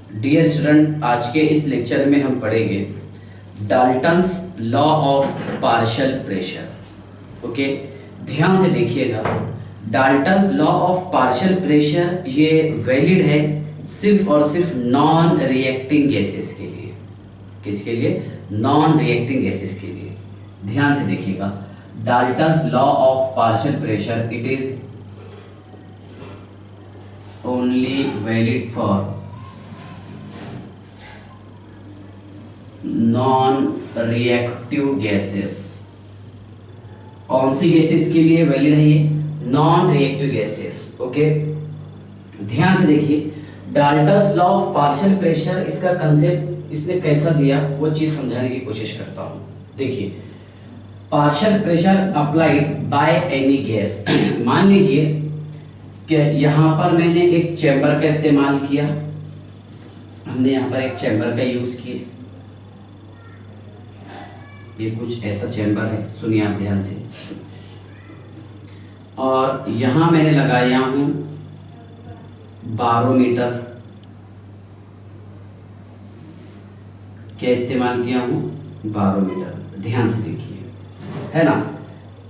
Dear student, आज के इस लेक्चर में हम पढ़ेंगे Dalton's law of partial pressure. Okay, ध्यान से देखिएगा। Dalton's law of partial pressure ये वैलिड है सिर्फ और सिर्फ नॉन रिएक्टिंग गैसेस के लिए। किसके लिए? नॉन रिएक्टिंग गैसेस के लिए। ध्यान से देखिएगा, Dalton's law of partial pressure it is only valid for non reactive gases. कौन सी गैसेस के लिए वैलिड है ये? Non reactive gases. ओके, ध्यान से देखिए, Dalton's law of partial pressure, इसका कंसेप्ट इसने कैसा दिया वो चीज समझाने की कोशिश करता हूं। देखिए, partial pressure applied by any gas. मान लीजिए कि यहां पर मैंने एक चैम्बर का इस्तेमाल किया, हमने यहां पर एक चैम्बर का यूज किया। ये कुछ ऐसा चैम्बर है, सुनिए आप ध्यान से। और यहां मैंने लगाया हूं बारोमीटर। क्या इस्तेमाल किया हूं? बारोमीटर। ध्यान से देखिए, है ना।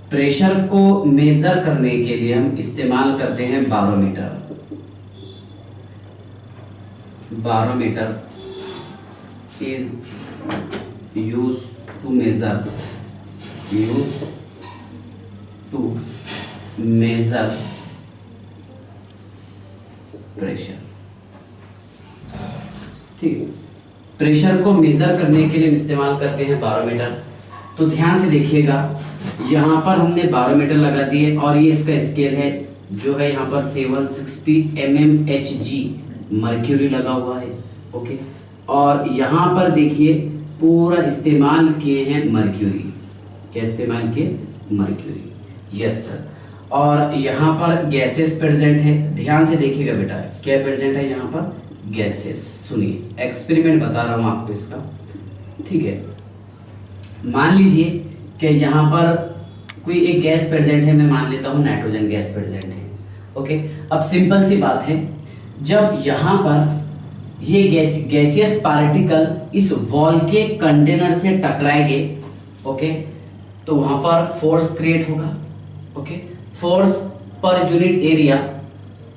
प्रेशर को मेजर करने के लिए हम इस्तेमाल करते हैं barometer. Barometer is use to measure pressure. ठीक है, प्रेशर को मेजर करने के लिए इस्तेमाल करते हैं बारोमीटर। तो ध्यान से देखिएगा, यहाँ पर हमने बारोमीटर लगा दिए और ये इसका स्केल है जो है यहाँ पर 760 mmHg मर्क्यूरी लगा हुआ है। ओके, और यहाँ पर देखिए पूरा इस्तेमाल किए हैं मर्क्यूरी। क्या इस्तेमाल किए? मर्क्यूरी। Yes sir. और यहाँ पर गैसेस प्रेजेंट है। ध्यान से देखिएगा बेटा, क्या प्रेजेंट है यहाँ पर? गैसेस। सुनिए, एक्सपेरिमेंट बता रहा हूँ आपको इसका। ठीक है, मान लीजिए कि यहाँ पर कोई एक गैस प्रेजेंट है, मैं मान लेता हूँ नाइट्रोजन गैस प्रेजेंट है। ओके, अब सिंपल सी बात है, जब यहाँ पर ये गैसियस पार्टिकल इस वॉल के कंटेनर से टकराएंगे, ओके, तो वहां पर फोर्स क्रिएट होगा। Okay, force per unit area,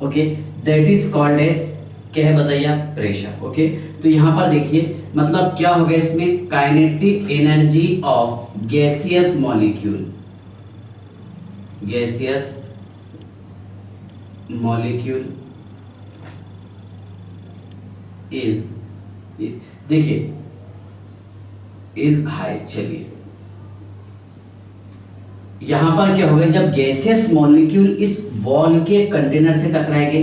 okay, that is called as, क्या है बताइए? प्रेशर। ओके, तो यहां पर देखिए मतलब क्या होगा इसमें? Kinetic energy of gaseous molecule. Gaseous molecule is, देखिए, इज हाई। चलिए, यहां पर क्या होगा? जब गैसियस मॉलिक्यूल इस वॉल के कंटेनर से टकराएंगे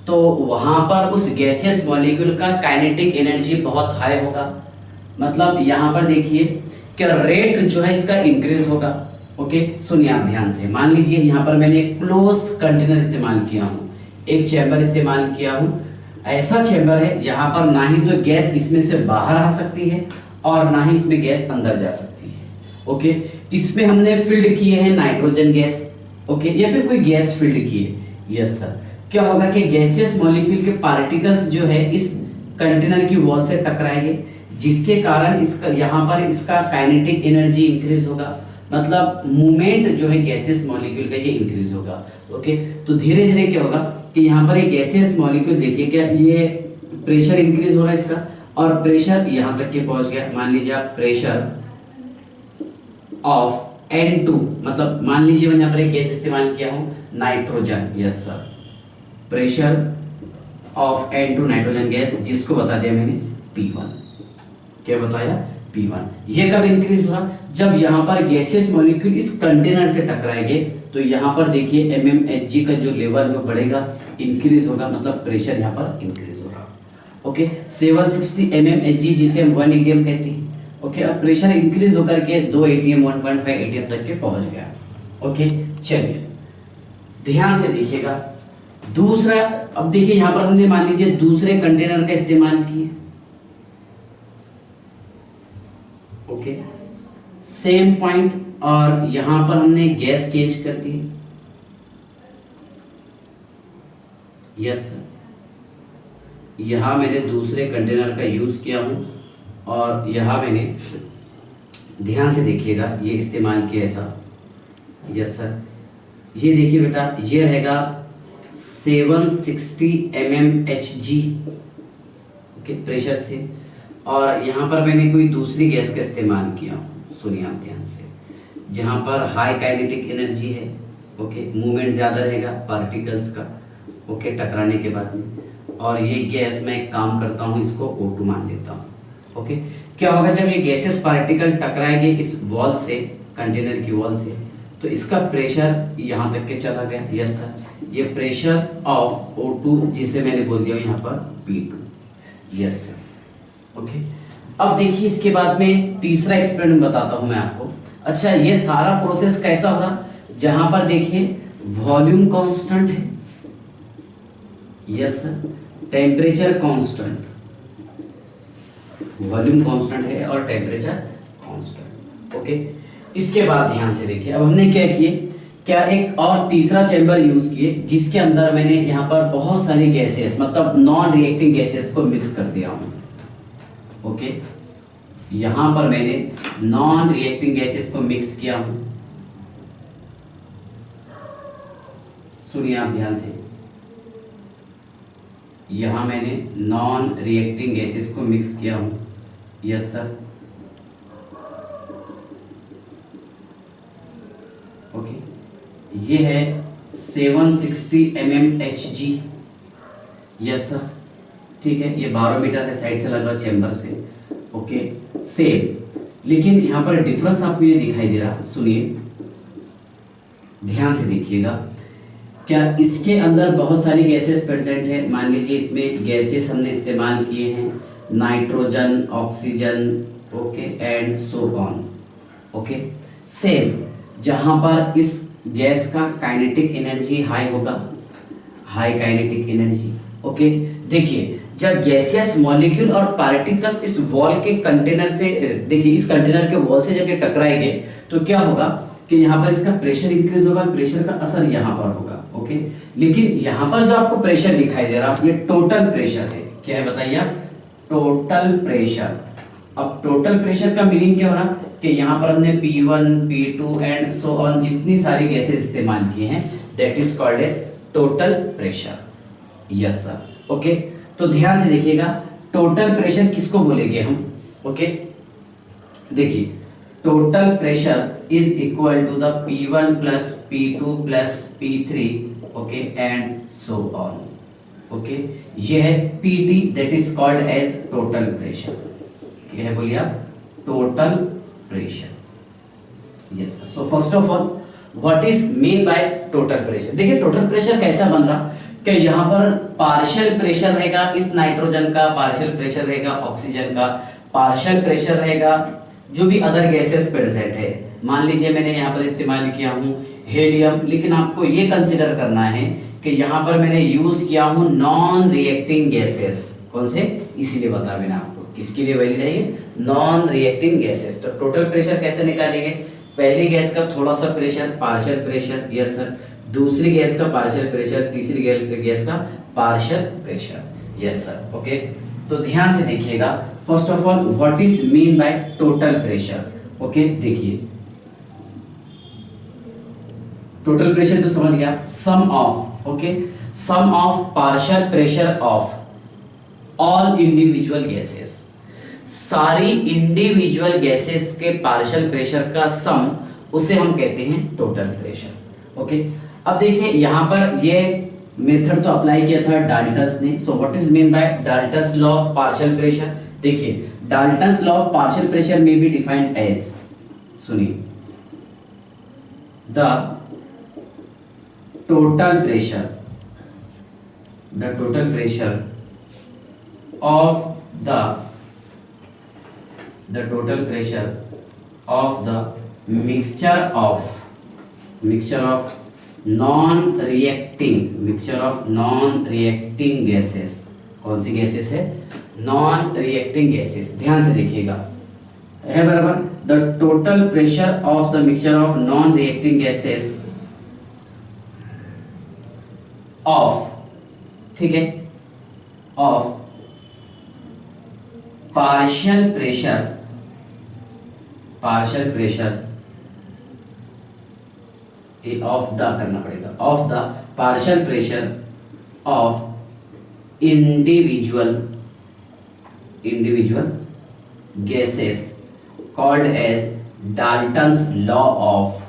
तो वहां पर उस गैसियस मॉलिक्यूल का काइनेटिक एनर्जी बहुत हाई होगा। मतलब यहां पर देखिए कि रेट जो है इसका इंक्रीज होगा। ओके, सुनिए आप ध्यान से। मान लीजिए यहां पर मैंने एक क्लोज कंटेनर इस्तेमाल किया हूं, एक चैम्बर इस्तेमाल किया हूं। ऐसा चैम्बर है यहाँ पर ना ही तो गैस इसमें से बाहर आ सकती है और ना ही इसमें गैस अंदर जा सकती है। ओके, इसमें हमने फील्ड किए हैं नाइट्रोजन गैस। ओके, या फिर कोई गैस फील्ड किए। Yes sir. क्या होगा कि गैसियस मॉलिक्यूल के पार्टिकल्स जो है इस कंटेनर की वॉल से टकराएंगे, जिसके कारण इसका यहाँ पर इसका काइनेटिक एनर्जी इंक्रीज होगा। मतलब मूवमेंट जो है गैसियस मॉलिक्यूल का ये इंक्रीज होगा। ओके, तो धीरे धीरे क्या होगा कि यहाँ पर एक गैसियस मॉलिक्यूल, देखिए क्या ये प्रेशर इंक्रीज हो रहा है इसका, और प्रेशर यहाँ तक के पहुंच गया। मान लीजिए आप प्रेशर ऑफ N2, मतलब मान लीजिए मैंने यहाँ पर एक गैस इस्तेमाल किया हूँ nitrogen. Yes sir, pressure of N2 nitrogen gas, जिसको बता दिया मैंने P1। क्या बताया? P1। ये कब इंक्रीज हुआ? जब यहाँ पर गैसियस मॉलिक्यूल इस कंटेनर से टकराएंगे तो यहाँ पर देखिए mmHg का जो लेवल है वो बढ़ेगा, इंक्रीज होगा। मतलब प्रेशर यहाँ पर इंक्रीज होगा। ओके, 760 mmHg जिसे हम 1 atm कहते हैं। ओके, अब प्रेशर इंक्रीज होकर के 2 atm 1.5 atm तक के पहुंच गया। ओके, चलिए ध्यान से देखिएगा। दूसरा, अब देखिए यहाँ पर हमने मान लीजिए दूसरे कंटेनर का इस्तेमाल किए। ओके, सेम पॉइंट, और यहां पर हमने गैस चेंज कर दी। यस सर, यहाँ मैंने दूसरे कंटेनर का यूज़ किया हूँ और यहाँ मैंने, ध्यान से देखिएगा, ये इस्तेमाल किया ऐसा। यस सर, ये देखिए बेटा, ये रहेगा 760 mmHg ओके प्रेशर से, और यहाँ पर मैंने कोई दूसरी गैस का इस्तेमाल किया हूँ। सुनिए आप ध्यान से, जहाँ पर हाई काइनेटिक एनर्जी है, ओके, मूवमेंट ज़्यादा रहेगा पार्टिकल्स का, ओके, टकराने के बाद में, और ये गैस मैं एक काम करता हूँ, इसको O2 मान लेता हूँ। ओके, क्या होगा जब ये गैसेस पार्टिकल टकराएंगे इस वॉल से, कंटेनर की वॉल से, तो इसका प्रेशर यहाँ तक के चला गया। यस सर, ये प्रेशर ऑफ O2 जिसे मैंने बोल दिया यहाँ पर P2। Yes sir, okay. अब देखिए इसके बाद में तीसरा एक्सपेरिमेंट बताता हूँ मैं आपको। अच्छा, ये सारा प्रोसेस कैसा हो रहा, जहां पर देखिए वॉल्यूम कांस्टेंट है, yes sir, temperature constant, volume constant है और टेम्परेचर कांस्टेंट। ओके, इसके बाद ध्यान से देखिए, अब हमने क्या किए, क्या एक और तीसरा चैम्बर यूज किए, जिसके अंदर मैंने यहाँ पर बहुत सारी गैसेस, मतलब नॉन रिएक्टिंग गैसेस को मिक्स कर दिया हूँ। ओके, यहाँ पर मैंने नॉन रिएक्टिंग गैसेस को मिक्स किया हूँ। सुनिए आप ध्यान से, यहाँ मैंने नॉन रिएक्टिंग गैसेस को मिक्स किया हूँ। यस सर, ओके, ये है 760 mmHg। यस सर, ठीक है, ये बारोमीटर है, साइड से लगा चैम्बर से। ओके, सेम, लेकिन यहाँ पर डिफरेंस आपको ये दिखाई दे रहा। सुनिए ध्यान से देखिएगा, क्या इसके अंदर बहुत सारी गैसेस प्रेजेंट है। मान लीजिए इसमें गैसेस हमने इस्तेमाल किए हैं, nitrogen, oxygen, okay, and so on. Okay, same, जहां पर इस गैस का काइनेटिक एनर्जी हाई होगा, हाई काइनेटिक एनर्जी। ओके, देखिए जब गैसियस मॉलिक्यूल और पार्टिकल्स इस वॉल के कंटेनर से, देखिए इस कंटेनर के वॉल से जब ये टकराएंगे तो क्या होगा कि यहाँ पर इसका प्रेशर इंक्रीज होगा, प्रेशर का असर यहाँ पर होगा। ओके, लेकिन यहाँ पर जो आपको प्रेशर दिखाई दे रहा है ये टोटल प्रेशर है। क्या है बताइए आप, टोटल प्रेशर। अब टोटल प्रेशर का मीनिंग क्या हो रहा कि यहाँ पर हमने P1, P2 and so on जितनी सारी गैसेस इस्तेमाल किए हैं, that is called as total pressure. Yes sir, okay, तो ध्यान से देखिएगा, टोटल प्रेशर किसको बोलेंगे हम। ओके, देखिए total pressure is equal to the P1 plus P2 plus P3, okay, and so on. Okay, ये है PT, that is called as total pressure. क्या है बोलिए आप, total pressure. Yes sir, so first of all what is mean by total pressure. देखिए total pressure कैसा बन रहा कि यहाँ पर पार्शियल प्रेशर रहेगा इस नाइट्रोजन का, पार्शियल प्रेशर रहेगा ऑक्सीजन का, पार्शियल प्रेशर रहेगा जो भी अदर गैसेस प्रेजेंट है। मान लीजिए मैंने यहाँ पर इस्तेमाल किया हूँ हेलियम, लेकिन आपको ये कंसिडर करना है कि यहाँ पर मैंने यूज किया हूँ नॉन रिएक्टिंग गैसेस। कौन से, इसीलिए बता मैंने आपको किसके लिए वैलिड है ये, नॉन रिएक्टिंग गैसेस। तो टोटल प्रेशर कैसे निकालेंगे, पहली गैस का थोड़ा सा pressure, partial pressure, yes sir, दूसरी गैस का पार्शियल प्रेशर, तीसरी गैस का partial pressure. Yes sir, okay, तो ध्यान से देखिएगा, first of all what is mean by total pressure. Okay, देखिए टोटल प्रेशर तो समझ गया, sum of, okay, sum of partial pressure of all individual gases, सारी इंडिविजुअल गैसेस के पार्शियल प्रेशर का सम, उसे हम कहते हैं टोटल प्रेशर। ओके, अब देखिए यहाँ पर ये मेथड तो अप्लाई किया था डाल्टन्स ने। So what is mean by Dalton's law of partial pressure. देखिए Dalton's law of partial pressure में बी डिफाइंड एज, सुनिए, the total pressure, the total pressure of the total pressure of the mixture of non-reacting gases। कौन सी gases है, non reacting gases. ध्यान से देखिएगा, है बराबर, the total pressure of the mixture of non reacting gases of, ठीक है, of partial pressure of the करना पड़ेगा, of the partial pressure of individual gases called as Dalton's law of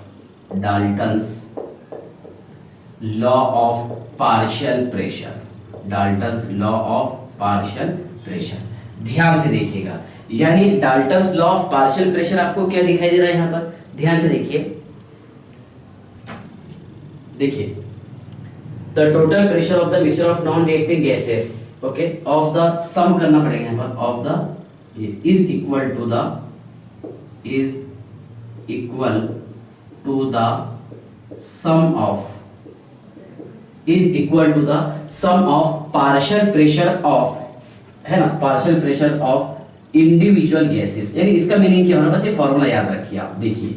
partial pressure, Dalton's law of partial pressure। ध्यान से देखिएगा, यानी Dalton's law of partial pressure आपको क्या दिखाई दे रहा है यहां पर, ध्यान से देखिए the total pressure of the mixture of non reacting gases, okay, of the sum करना पड़ेगा यहां पर, of the is equal to the sum of partial pressure of, है ना, partial pressure of individual gases. यानी इसका मीनिंग क्या होना, बस ये फॉर्मूला याद रखिए आप। देखिए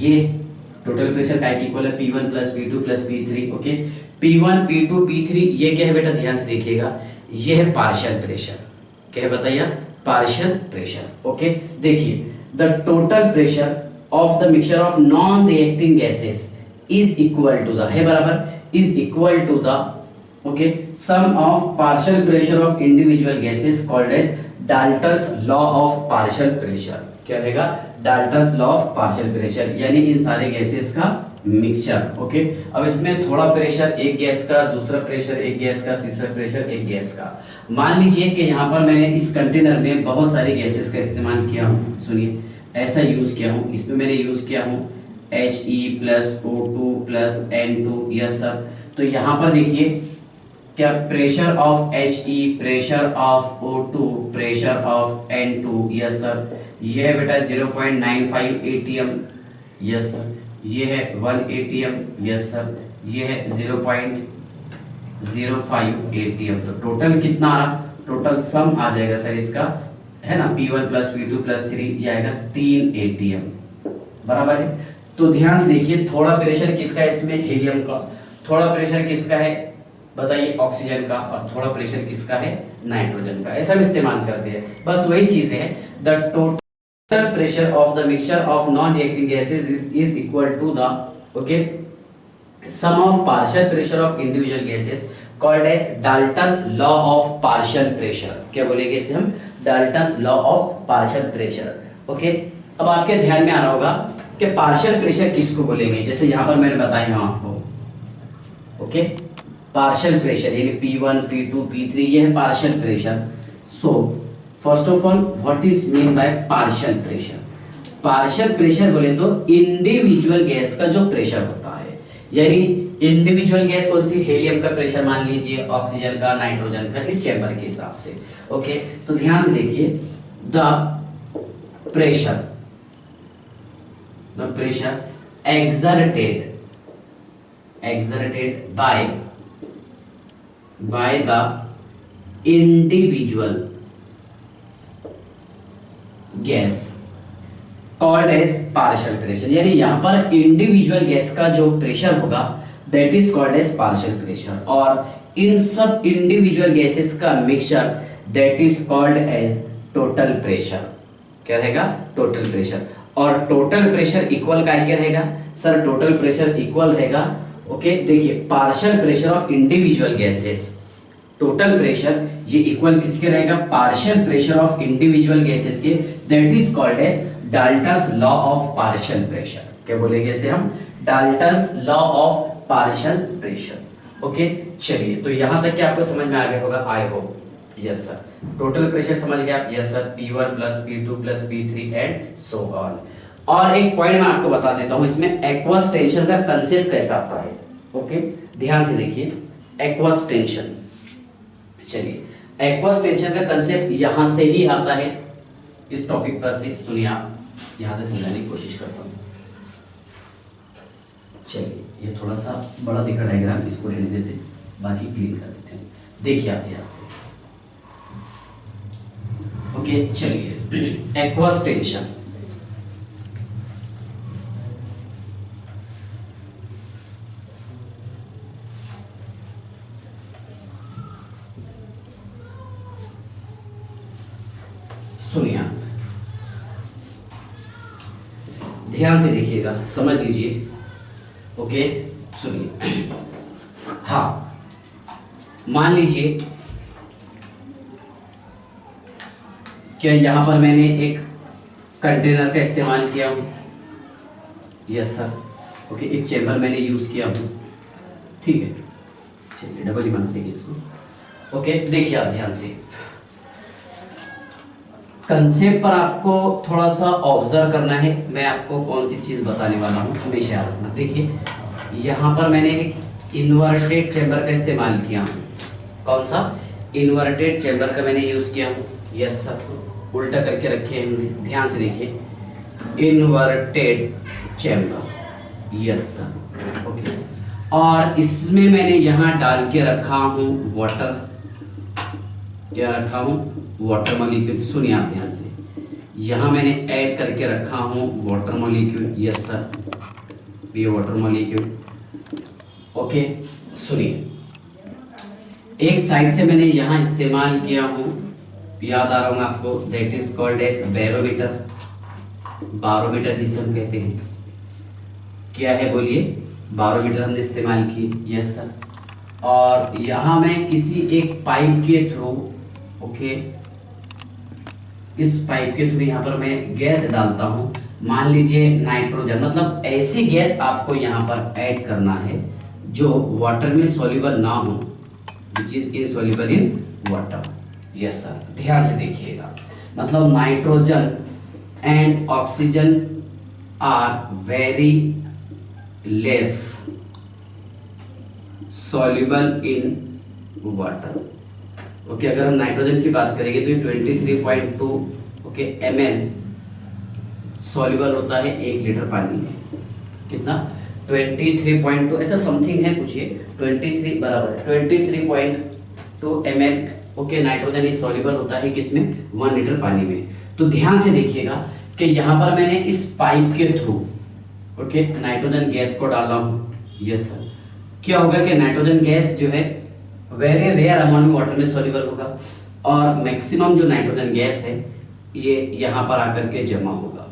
ये टोटल प्रेशर का इक्वल है P1 plus P2 plus P3, okay. P1 P2 P3 ये क्या है बेटा, ध्यान से देखिएगा, ये है पार्शियल प्रेशर। क्या है बताइए, पार्शियल प्रेशर, ओके। देखिए the total pressure of the mixture of non reacting gases is equal to the, है बराबर, is equal to the, okay, sum of partial pressure of individual gases called as Dalton's law of partial pressure. क्या रहेगा, Dalton's law of partial pressure, यानी इन सारे gases का mixture, okay. अब इसमें थोड़ा प्रेशर एक गैस का, दूसरा प्रेशर एक गैस का, तीसरा प्रेशर एक गैस का। मान लीजिए कि यहाँ पर मैंने इस कंटेनर में बहुत सारी गैसेस का इस्तेमाल किया हूँ, सुनिए ऐसा यूज किया हूँ, इसमें मैंने यूज किया हूँ He plus O2 plus N2, yes sir. तो यहाँ पर देखिए क्या, pressure of He, pressure of O2, pressure of N2, yes sir. ये है बेटा 0.95 atm, यस सर। ये है 1 atm, यस सर। ये है 0.05 atm। तो टोटल कितना आ रहा, टोटल सम आ जाएगा सर इसका, है ना, P1 प्लस P2 प्लस 3, ये आएगा 3 atm, बराबर है। तो ध्यान से देखिए, थोड़ा प्रेशर किसका है इसमें, हीलियम का, थोड़ा प्रेशर किसका है बताइए, ऑक्सीजन का, और थोड़ा प्रेशर किसका है, नाइट्रोजन का। ऐसा भी इस्तेमाल करते हैं, बस वही चीज है। The total pressure of the mixture of non reacting gases is equal to the, okay, sum of partial pressure of individual gases called as Dalton's law of partial pressure. क्या बोलेंगे इसे हम, Dalton's law of partial pressure, okay. अब आपके ध्यान में आ रहा होगा कि पार्शियल प्रेशर किसको बोलेंगे, जैसे यहाँ पर मैंने बताया हूँ आपको, ओके। पार्शियल प्रेशर यानी P1 P2 P3 ये है partial pressure. So first of all what is mean by partial pressure. Partial pressure बोले तो इंडिविजुअल गैस का जो प्रेशर होता है, यानी इंडिविजुअल गैस कौन सी, हीलियम का प्रेशर मान लीजिए, ऑक्सीजन का, नाइट्रोजन का, इस चैम्बर के हिसाब से, ओके। तो ध्यान से देखिए, the pressure exerted by the individual gas called as partial pressure। यानी यहाँ पर इंडिविजुअल गैस का जो प्रेशर होगा that is called as partial pressure, और इन सब इंडिविजुअल गैसेस का mixture that is called as total pressure. क्या रहेगा, टोटल प्रेशर। और टोटल प्रेशर इक्वल का क्या रहेगा सर, टोटल प्रेशर इक्वल रहेगा, ओके। देखिए partial pressure of individual gases, total pressure ये इक्वल किसके रहेगा, partial pressure of individual gases के, that is called as Dalton's law of partial pressure. क्या बोलेंगे इसे हम, Dalton's law of partial pressure, okay. चलिए तो यहां तक क्या आपको समझ में आ गया होगा, I hope, yes sir. Total pressure समझ गए आप, yes sir. P1 plus P2 plus P3 and so on. और एक पॉइंट मैं आपको बता देता हूं, इसमें एक्वस टेंशन का कंसेप्ट कैसा आता है, ओके। ध्यान से देखिए, एक्वस टेंशन, चलिए एक्वस टेंशन का कंसेप्ट यहां से ही आता है, इस टॉपिक पर से सुनिए आप, यहां से समझाने की कोशिश करता हूं। चलिए ये थोड़ा सा बड़ा दिख रहा डायग्राम, इसको रहने देते, बाकी क्लीन कर देते हैं। देखिए आप ध्यान से, ओके। चलिए एक्वस टेंशन, सुनिए आप, ध्यान से देखिएगा, समझ लीजिए। ओके, सुनिए। हाँ, मान लीजिए कि यहाँ पर मैंने एक कंटेनर का इस्तेमाल किया हूँ। Yes sir. ओके, एक चेम्बर मैंने यूज़ किया हूँ, ठीक है। चलिए डबल ही बना देंगे इसको। ओके, देखिए आप ध्यान से, कंसेप्ट पर आपको थोड़ा सा ऑब्जर्व करना है। मैं आपको कौन सी चीज़ बताने वाला हूँ हमेशा याद रखना। देखिए यहाँ पर मैंने एक इन्वर्टेड चैम्बर का इस्तेमाल किया हूँ। कौन सा? इन्वर्टेड चैम्बर का मैंने यूज़ किया हूँ। यस सर, उल्टा करके रखे हैं हमने, ध्यान से देखिए, inverted chamber. Yes sir. Okay, और इसमें मैंने यहाँ डाल के रखा हूँ वाटर। क्या रखा हूँ? Water molecule. सुनिए आप ध्यान से, यहाँ मैंने ऐड करके रखा हूँ वाटर मॉलिक्यूल। यस सर, ये वाटर मॉलिक्यूल। ओके, सुनिए, एक साइड से मैंने यहाँ इस्तेमाल किया हूँ, याद आ रहा होगा आपको, that is called as barometer. Barometer जिसे हम कहते हैं, क्या है बोलिए? बारोमीटर हमने इस्तेमाल की। Yes sir. और यहाँ मैं किसी एक पाइप के थ्रू, ओके, इस पाइप के थ्रू यहाँ पर मैं गैस डालता हूँ। मान लीजिए नाइट्रोजन, मतलब ऐसी गैस आपको यहाँ पर ऐड करना है जो वाटर में सॉल्युबल ना हो, which is insoluble in water. Yes sir, ध्यान से देखिएगा, मतलब nitrogen and oxygen are very less soluble in water. Okay, अगर हम नाइट्रोजन की बात करेंगे तो ये 23.2 ओके ml सॉल्युबल होता है 1 लीटर पानी में। कितना? 23.2 ऐसा समथिंग है कुछ, ये 23 बराबर है 23.2 ml। ओके, नाइट्रोजन ये सॉल्युबल होता है किसमें? 1 लीटर पानी में। तो ध्यान से देखिएगा कि यहाँ पर मैंने इस पाइप के थ्रू, ओके, नाइट्रोजन गैस को डाला हूँ। यस सर, क्या होगा कि नाइट्रोजन गैस जो है वेरी रेयर अमाउंट में वाटर में सॉल्युबल होगा, और मैक्सिमम जो नाइट्रोजन गैस है ये यहाँ पर आकर के जमा होगा।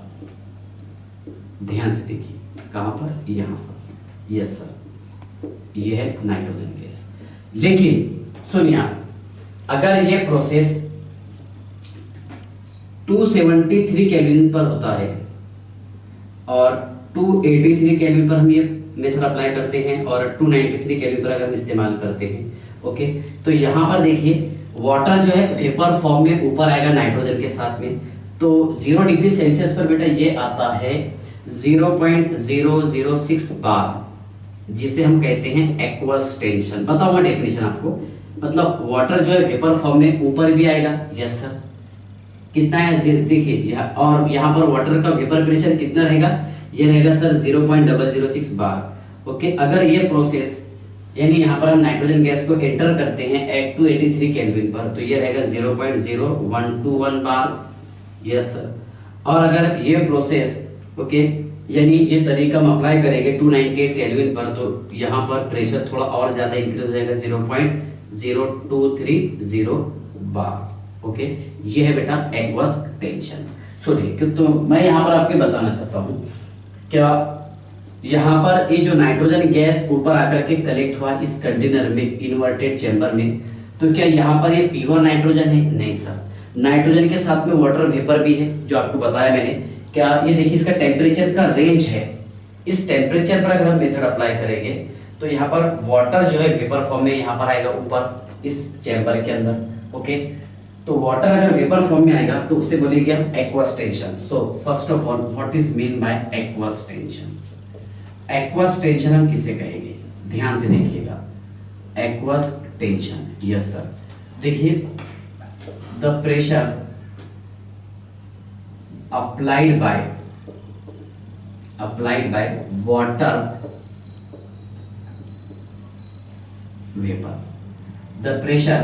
ध्यान से देखिए, कहाँ पर? यहाँ पर। यस सर, ये है नाइट्रोजन गैस। लेकिन सुनिए आप, अगर ये प्रोसेस 273 केल्विन पर होता है और 283 केल्विन पर हम ये मेथड अप्लाई करते हैं, और 293 केल्विन पर अगर हम इस्तेमाल करते हैं, ओके, तो यहाँ पर देखिए वाटर जो है वेपर फॉर्म में ऊपर आएगा नाइट्रोजन के साथ में। तो 0 डिग्री सेल्सियस पर बेटा ये आता है 0.006 बार, जिसे हम कहते हैं एक्वस टेंशन। बताऊंगा डेफिनेशन आपको, मतलब वाटर जो है वेपर फॉर्म में ऊपर भी आएगा। यस सर, कितना है? देखिए, और यहाँ पर वाटर का वेपर प्रेशर कितना रहेगा? ये रहेगा सर 0.006 बार। ओके, अगर ये प्रोसेस, यानी यहाँ पर हम नाइट्रोजन गैस को एंटर करते हैं एट 283 केल्विन पर, तो ये रहेगा 0.0121 बार। यस सर, और अगर ये प्रोसेस, ओके, यानी ये तरीका हम अप्लाई करेंगे 298 केल्विन पर, तो यहाँ पर प्रेशर थोड़ा और ज़्यादा इंक्रीज हो जाएगा 0.0230 बार। ओके, ये है बेटा एक्वस टेंशन। सुनिए, तो मैं यहाँ पर आपको बताना चाहता हूँ, क्या यहाँ पर ये जो नाइट्रोजन गैस ऊपर आकर के कलेक्ट हुआ इस कंटेनर में, इन्वर्टेड चैम्बर में, तो क्या यहाँ पर ये प्योर नाइट्रोजन है? नहीं सर, नाइट्रोजन के साथ में वाटर वेपर भी है, जो आपको बताया मैंने। क्या ये देखिए, इसका टेम्परेचर का रेंज है, इस टेम्परेचर पर अगर हम मेथड अप्लाई करेंगे तो यहाँ पर वाटर जो है वेपर फॉर्म में यहाँ पर आएगा ऊपर इस चैम्बर के अंदर। ओके, तो वाटर अगर वेपर फॉर्म में आएगा तो उसे बोलेंगे हम aqueous tension. So first of all, what is mean bye aqueous tension? Aqueous tension हम किसे कहेंगे? ध्यान से देखिएगा, एक्वस टेंशन। यस सर, देखिए, the pressure applied by water vapour, the pressure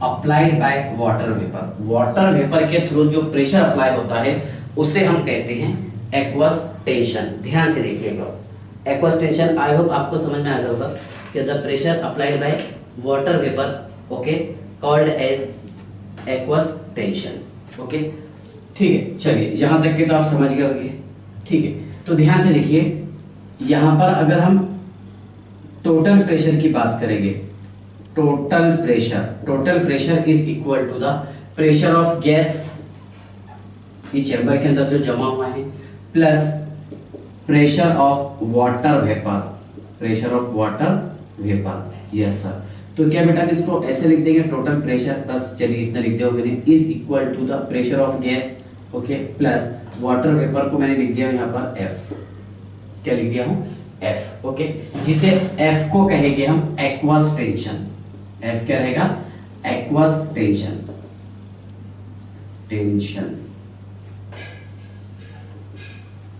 applied by water vapour. Water vapour के through जो pressure apply होता है उसे हम कहते हैं एक्वस टेंशन। ध्यान से देखिएगा, एक्वस टेंशन, आई होप आपको समझ में आ गया होगा कि the pressure applied by water vapour, okay, called as aqueous tension. Okay, ठीक है, चलिए यहाँ तक के तो आप समझ गए होंगे। ठीक है, तो ध्यान से देखिए, यहाँ पर अगर हम टोटल प्रेशर की बात करेंगे, total pressure is equal to the pressure of gas, ये चैम्बर के अंदर जो जमा हुआ है, plus pressure of water vapour, yes sir. तो क्या बेटा इसको ऐसे लिख देंगे, टोटल प्रेशर, बस चलिए इतना लिख दिया मैंने, is equal to the pressure of gas, okay, plus water vapour को मैंने लिख दिया यहाँ पर एफ, क्या लिख दिया हूँ, एफ, ओके, जिसे एफ को कहेंगे हम एक्वस टेंशन। एफ क्या रहेगा, एक्वस टेंशन,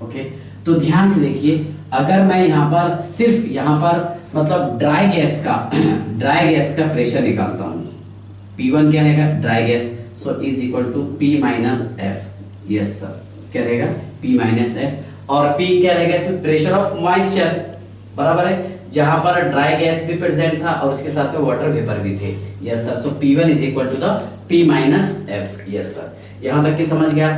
ओके। तो ध्यान से देखिए, अगर मैं यहाँ पर सिर्फ यहाँ पर मतलब ड्राई गैस का प्रेशर निकालता हूँ, P1 क्या रहेगा, dry gas, so is equal to P minus f, yes sir, क्या रहेगा, P माइनस एफ, और P क्या रहेगा इसमें, प्रेशर ऑफ मॉइस्चर, बराबर है, जहां पर ड्राई गैस भी प्रेजेंट था और उसके साथ में वाटर वेपर भी थे, yes sir. So P1 is equal to the P minus f, yes sir. यहां तक की समझ गया,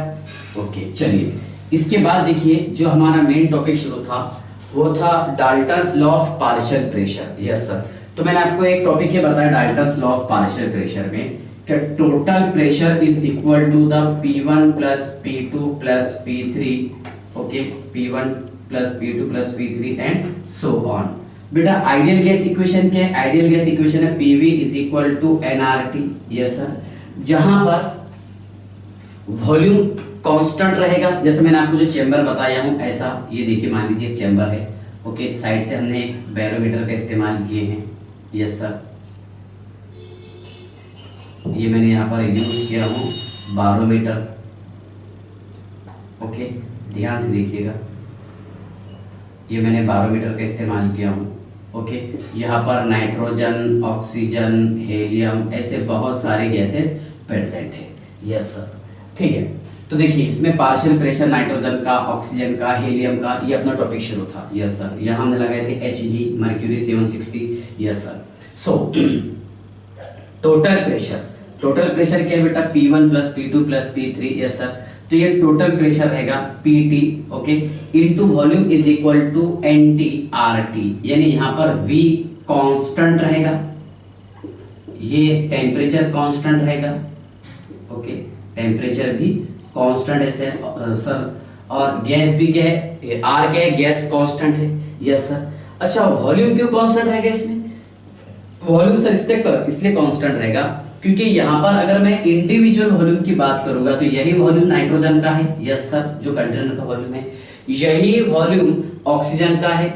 ओके। चलिए इसके बाद देखिए, जो हमारा मेन टॉपिक शुरू था वो था Dalton's law of partial pressure, yes sir. तो मैंने आपको एक टॉपिक ये बताया Dalton's law of partial pressure में कि total pressure is equal to the P1 plus P2 plus P3, okay, P1 plus P2 plus P3 and so on. बेटा ideal gas equation क्या है, आइडियल गैस इक्वेशन है PV is equal to nRT, yes sir, जहां पर volume constant रहेगा, जैसे मैंने आपको जो चेंबर बताया हूं ऐसा, ये देखिए मान लीजिए एक चेंबर है, ओके, साइड से हमने एक बैरोमीटर का इस्तेमाल किए हैं, यस सर, ये मैंने यहाँ पर यूज किया हूँ बारोमीटर, ओके, ध्यान से देखिएगा, ये मैंने बारोमीटर का इस्तेमाल किया हूँ, ओके। यहाँ पर नाइट्रोजन, ऑक्सीजन, हेलियम, ऐसे बहुत सारे गैसेस प्रेजेंट है, यस सर, ठीक है। तो देखिए इसमें पार्शियल प्रेशर नाइट्रोजन का, ऑक्सीजन का, हीलियम का, ये अपना टॉपिक शुरू था, यस सर। यहाँ हमने लगाए थे Hg, mercury 760, yes sir. So total pressure क्या है बेटा, P1 plus P2 plus P3, yes sir. तो ये टोटल प्रेशर रहेगा PT, okay, into volume is equal to NT/RT, यानी यहाँ पर V कांस्टेंट रहेगा, ये टेम्परेचर कांस्टेंट रहेगा, ओके, टेम्परेचर भी कांस्टेंट है सर, और गैस भी क्या है, R क्या है, गैस कांस्टेंट है, यस सर। अच्छा वॉल्यूम क्यों कांस्टेंट रहेगा इसमें, वॉल्यूम सर इसलिए कांस्टेंट रहेगा क्योंकि यहाँ पर अगर मैं इंडिविजुअल वॉल्यूम की बात करूंगा तो यही वॉल्यूम नाइट्रोजन का है, यस सर, जो कंटेनर का वॉल्यूम है, यही वॉल्यूम ऑक्सीजन का है,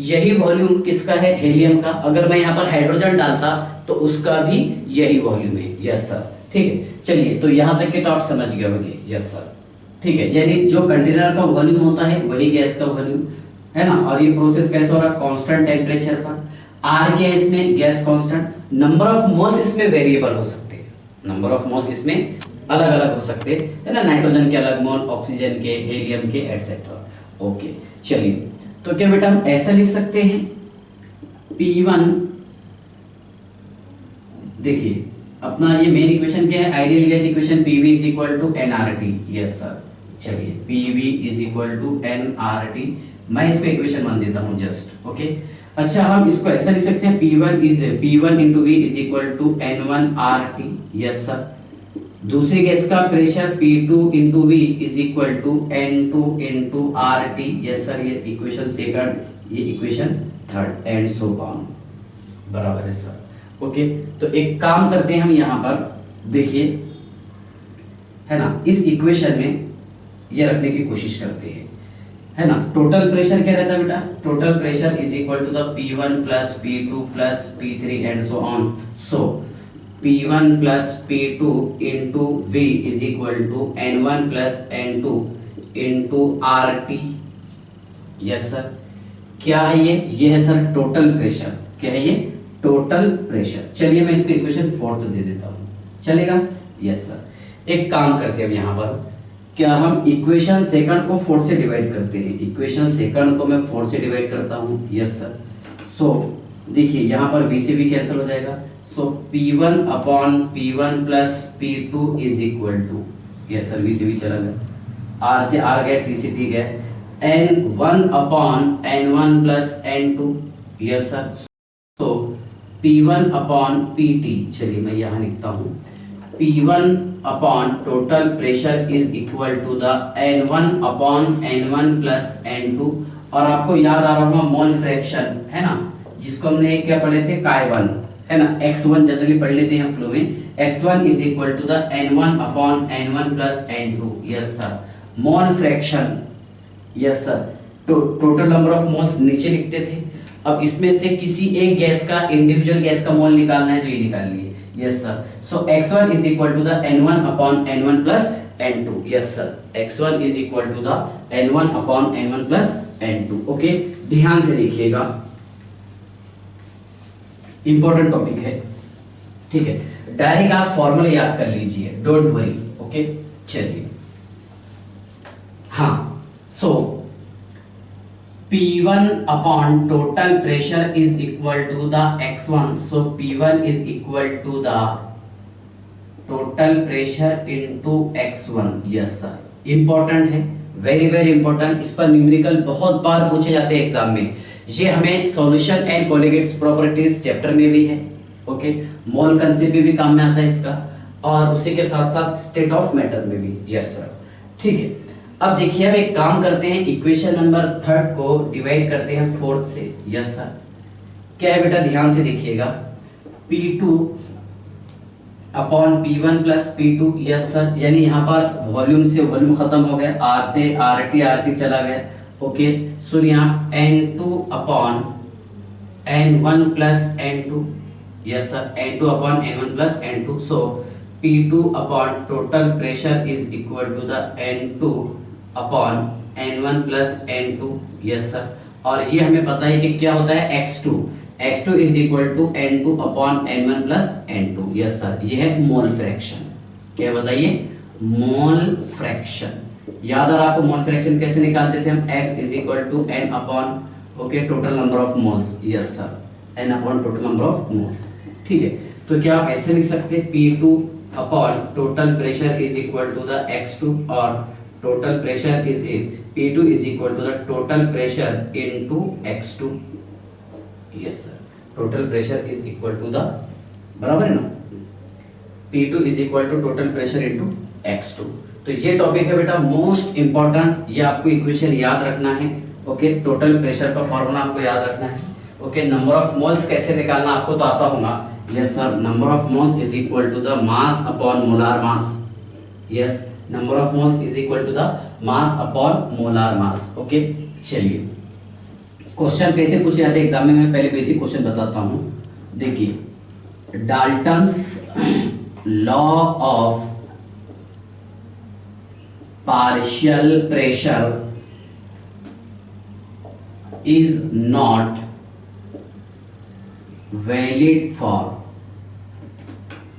यही वॉल्यूम किसका है, हीलियम का। अगर मैं यहाँ पर हाइड्रोजन डालता तो उसका भी यही वॉल्यूम है, यस सर, ठीक है। चलिए तो यहाँ तक के तो आप समझ गए होंगे, यस सर, ठीक है, यानी जो कंटेनर का वॉल्यूम होता है वही गैस का वॉल्यूम है ना, और ये प्रोसेस कैसा हो रहा है, कांस्टेंट टेम्परेचर पर। R क्या है इसमें, gas constant, number of moles इसमें वेरिएबल हो सकते हैं, नंबर ऑफ मोल्स इसमें अलग अलग हो सकते हैं, है ना, नाइट्रोजन के अलग मोल, ऑक्सीजन के, हीलियम के, एटसेट्रा, ओके। चलिए तो क्या बेटा हम ऐसा लिख सकते हैं, P1, देखिए अपना ये मेन इक्वेशन क्या है, ideal gas equation PV is equal to nRT, yes sir. चलिए PV is equal to nRT, मैं इसको इक्वेशन मान देता हूं जस्ट, ओके। अच्छा हम इसको ऐसा लिख सकते हैं, P1 into V is equal to N1RT, yes sir. दूसरी गैस का pressure P2 into V is equal to N2 into RT, yes sir, ये इक्वेशन सेकंड, ये equation third and so on, बराबर है सर, ओके। तो एक काम करते हैं हम यहाँ पर, देखिए है ना, इस इक्वेशन में ये रखने की कोशिश करते हैं, है ना। टोटल प्रेशर क्या रहता है बेटा, total pressure is equal to the P1 plus P2 plus P3 and so on. So P1 plus P2 into V is equal to N1 plus N2 into RT, yes sir. क्या है ये है sir total pressure, क्या है ये, total pressure. चलिए मैं इसको इक्वेशन फोर्थ दे देता हूँ, चलेगा, यस सर। एक काम करते हैं अब यहाँ पर, क्या हम इक्वेशन सेकंड को 4 से डिवाइड करते हैं, इक्वेशन सेकंड को मैं 4 से डिवाइड करता हूँ, यस सर। सो देखिए यहाँ पर V से भी कैंसिल हो जाएगा, so P1 upon P1 plus P2 is equal to yes sir, V से वी चला गया, आर से आर गया, टी से टी गया, N1 upon N1 plus N2, yes sir. तो P1 अपॉन PT, चलिए मैं यहाँ लिखता हूँ, P1 upon total pressure is equal to the N1 upon N1 plus N2, और आपको याद आ रहा होगा मोल फ्रैक्शन है ना, जिसको हमने क्या पढ़े थे, Chi1 है ना, x1 जनरली पढ़ लेते हैं फ्लो में, x1 is equal to the N1 upon N1 plus N2, yes sir. Mole fraction, yes sir, total number of moles नीचे लिखते थे, अब इसमें से किसी एक गैस का, इंडिविजुअल गैस का मोल निकालना है तो ये निकाल लिए, yes sir. So x1 is equal to the N1 upon N1 plus N2, yes sir, x1 is equal to the N1 upon N1 plus N2, okay. ध्यान से देखिएगा, इंपॉर्टेंट टॉपिक है, ठीक है, डायरेक्ट आप फॉर्मूला याद कर लीजिए, डोंट वरी, ओके। चलिए, हाँ, सो P1 upon total pressure is equal to the x1, so P1 is equal to the total pressure into x1, yes sir, important है, वेरी वेरी इंपॉर्टेंट, इस पर न्यूमेरिकल बहुत बार पूछे जाते हैं एग्जाम में, ये हमें सॉल्यूशन एंड कोलिगेट्स प्रॉपर्टीज चैप्टर में भी है, ओके, मोल कंसेप्ट भी काम में आता है इसका, और उसी के साथ साथ स्टेट ऑफ मैटर में भी, यस सर, ठीक है। अब देखिए, हम एक काम करते हैं, इक्वेशन नंबर 3 को डिवाइड करते हैं 4 से, यस सर। क्या है बेटा, ध्यान से देखिएगा, P2 upon P1 plus P2, yes sir, यानी यहाँ पर वॉल्यूम से वॉल्यूम खत्म हो गया, R से RT चला गया, ओके। सो यहाँ N2 upon N1 plus N2, yes sir, N2 upon N1 plus N2, so P2 upon total pressure is equal to the N2 upon N1 plus N2, yes sir. और ये हमें पता है कि क्या होता है, x2 is equal to N2 upon N1 plus N2, yes sir, ये है मोल फ्रैक्शन। क्या बताइए, मोल फ्रैक्शन। याद आ रहा आपको मोल फ्रैक्शन कैसे निकालते थे हम, x is equal to n upon, okay, total number of moles, yes sir, n upon total number of moles, ठीक है। तो क्या आप ऐसे लिख सकते हैं, P2 upon total pressure is equal to the x2, और total pressure is P2 is equal to the total pressure into x2, yes sir, total pressure is equal to the, बराबर है ना, P2 is equal to total pressure into x2। तो ये topic है बेटा most important, ये आपको equation याद रखना है, ओके। टोटल प्रेशर का फॉर्मूला आपको याद रखना है, ओके। नंबर ऑफ मोल्स कैसे निकालना आपको तो आता होगा, yes sir, number of moles is equal to the mass upon molar mass, yes, number of moles is equal to the mass upon molar mass, okay. चलिए, क्वेश्चन कैसे पूछे जाते हैं एग्जाम में, मैं पहले बेसिक क्वेश्चन बताता हूं। देखिए, Dalton's law of partial pressure is not valid for,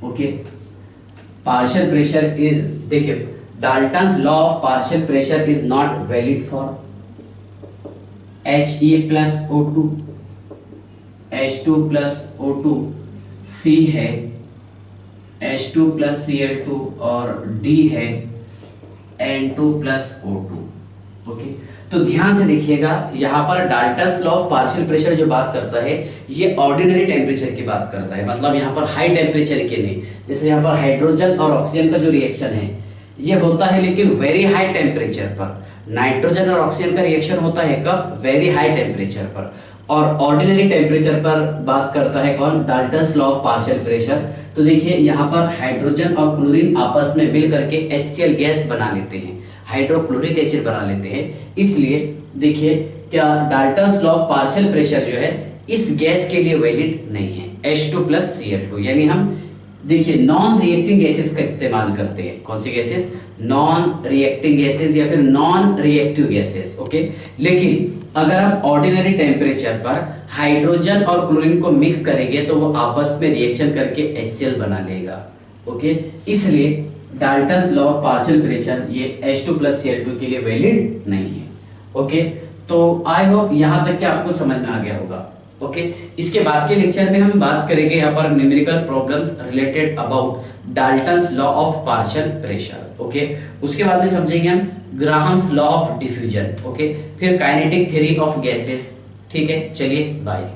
okay, partial pressure is, देखिए, Dalton's law of partial pressure is not valid for He plus O2, H2 plus O2, C है H2 plus Cl2, और D है N2 plus O2, okay. तो ध्यान से देखिएगा, यहाँ पर Dalton's law of partial pressure जो बात करता है, ये ऑर्डिनरी टेम्परेचर की बात करता है, मतलब यहाँ पर हाई टेम्परेचर के नहीं, जैसे यहाँ पर हाइड्रोजन और ऑक्सीजन का जो रिएक्शन है ये होता है, लेकिन वेरी हाई टेम्परेचर पर। नाइट्रोजन और ऑक्सीजन का रिएक्शन होता है कब, वेरी हाई टेम्परेचर पर, और ऑर्डिनरी टेम्परेचर पर बात करता है कौन, Dalton's law of partial pressure. तो देखिए, यहाँ पर हाइड्रोजन और क्लोरीन आपस में मिल करके HCl गैस बना लेते हैं, हाइड्रोक्लोरिक एसिड बना लेते हैं, इसलिए देखिए क्या Dalton's law of partial pressure जो है इस गैस के लिए वैलिड नहीं है, H2 प्लस Cl2, यानी हम देखिए नॉन रिएक्टिंग गैसेस का इस्तेमाल करते हैं। कौन सी गैसेस, नॉन रिएक्टिंग गैसेस या फिर नॉन रिएक्टिव गैसेस, ओके। लेकिन अगर हम ऑर्डिनरी टेम्परेचर पर हाइड्रोजन और क्लोरीन को मिक्स करेंगे तो वो आपस में रिएक्शन करके HCl बना लेगा, ओके। इसलिए Dalton's law of partial pressure ये H2 प्लस Cl2 के लिए वैलिड नहीं है, ओके। तो आई होप यहाँ तक कि आपको समझ में आ गया होगा। ओके, इसके बाद के लेक्चर में हम बात करेंगे यहाँ पर numerical problems related about Dalton's law of partial pressure. Okay, उसके बाद में समझेंगे हम Graham's law of diffusion. Okay, फिर काइनेटिक थ्योरी ऑफ गैसेस। ठीक है, चलिए बाय।